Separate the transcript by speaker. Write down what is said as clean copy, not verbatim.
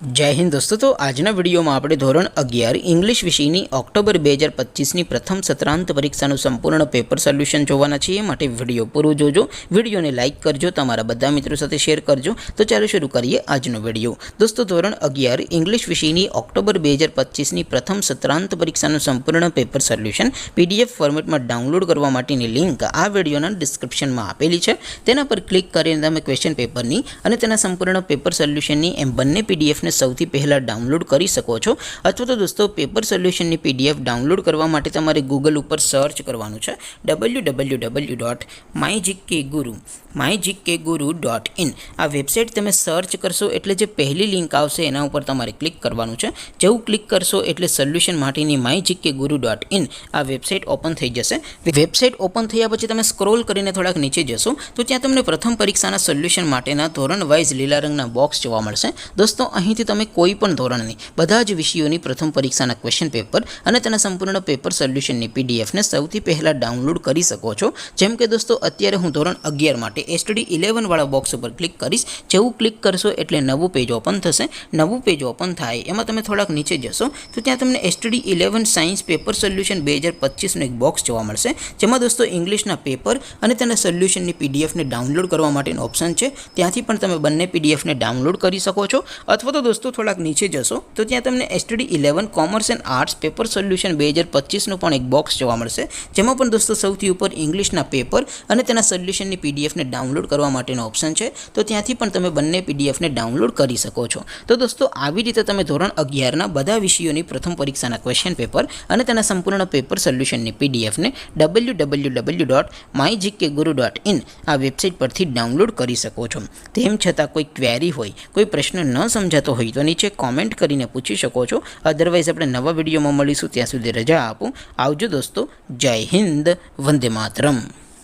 Speaker 1: जय हिंद दोस्तों। तो आजना विडियो में આપણે ધોરણ 11 इंग्लिश વિષયની ઓક્ટોબર 2025ની પ્રથમ સત્રાંત પરીક્ષાનું સંપૂર્ણ પેપર સોલ્યુશન જોવાના છીએ। માટે વિડિયો પૂરો જોજો, વિડિયોને લાઈક કરજો, તમારા બધા મિત્રો સાથે શેર કરજો। તો ચાલો શરૂ કરીએ આજનો વિડિયો। દોસ્તો ધોરણ 11 इंग्लिश વિષયની ઓક્ટોબર 2025ની પ્રથમ સત્રાંત પરીક્ષાનું સંપૂર્ણ પેપર સોલ્યુશન PDF ફોર્મેટમાં ડાઉનલોડ કરવા માટેની લિંક આ વિડિયોના ડિસ્ક્રિપ્શનમાં આપેલી છે। તેના પર ક્લિક કરીને તમે ક્વેશ્ચન પેપરની અને તેના સંપૂર્ણ પેપર સોલ્યુશનની એમ બંને PDF ને સૌથી પહેલા ડાઉનલોડ કરી શકો છો। અથવા તો દોસ્તો પેપર સોલ્યુશનની PDF ડાઉનલોડ કરવા માટે તમારે ગૂગલ ઉપર સર્ચ કરવાનું છે www.mygkguru.in। આ વેબસાઇટ તમે સર્ચ કરશો એટલે જે પહેલી લિંક આવશે એના ઉપર તમારે ક્લિક કરવાનું છે। જેવું ક્લિક કરશો એટલે સોલ્યુશન માટેની mygkguru.in આ વેબસાઇટ ઓપન થઈ જશે। વેબસાઇટ ઓપન થયા પછી તમે સ્ક્રોલ કરીને થોડાક નીચે જશો તો ત્યાં તમને પ્રથમ પરીક્ષાના સોલ્યુશન માટેના ધોરણ વાઇઝ લીલા રંગના બોક્સ જોવા મળશે। દોસ્તો અહીંથી તમે કોઈ પણ ધોરણની બધા જ વિષયોની પ્રથમ પરીક્ષાના ક્વેશ્ચન પેપર અને તેના સંપૂર્ણ પેપર સોલ્યુશનની PDF ને સૌથી પહેલા ડાઉનલોડ કરી શકો છો। જેમ કે દોસ્તો અત્યારે હું ધોરણ 11 માટે STD 11 વાળા બોક્સ ઉપર ક્લિક કરીશ। જેવું ક્લિક કરશો એટલે નવું પેજ ઓપન થશે। નવું પેજ ઓપન થાય એમાં તમે થોડાક નીચે જશો તો ત્યાં તમને STD 11 સાયન્સ પેપર સોલ્યુશન 2025 નું એક બોક્સ જોવા મળશે, જેમાં દોસ્તો ઇંગ્લિશના પેપર અને તેના સોલ્યુશનની PDF ને ડાઉનલોડ કરવા માટેનો ઓપ્શન છે। ત્યાંથી પણ તમે બંને PDF ને ડાઉનલોડ કરી શકો છો। અથવા તો દોસ્તો થોડાક નીચે જશો તો ત્યાં તમને STD 11 commerce and arts paper solution 2025 નું પણ એક બોક્સ જોવા મળશે, જેમાં પણ દોસ્તો સૌથી ઉપર ઇંગ્લિશના પેપર અને તેના સોલ્યુશનની PDF ને ડાઉનલોડ કરવા માટેનો ઓપ્શન છે। તો ત્યાંથી પણ તમે બંને PDF ને ડાઉનલોડ કરી શકો છો। તો દોસ્તો આવી રીતે તમે ધોરણ 11 ના બધા વિષયોની પ્રથમ પરીક્ષાના ક્વેશ્ચન પેપર અને તેના સંપૂર્ણ પેપર સોલ્યુશનની PDF ને www.mygkguru.in આ વેબસાઇટ પરથી ડાઉનલોડ કરી શકો છો। તેમ છતાં કોઈ ક્વેરી હોય, કોઈ પ્રશ્ન ન સમજાતો હોય તો નીચે કોમેન્ટ કરીને પૂછી શકો છો। અધરવાઇઝ આપણે નવા વિડીયોમાં મળીશું, ત્યાં સુધી રજા આપો। આવજો દોસ્તો। જય હિન્દ, વંદે માતરમ।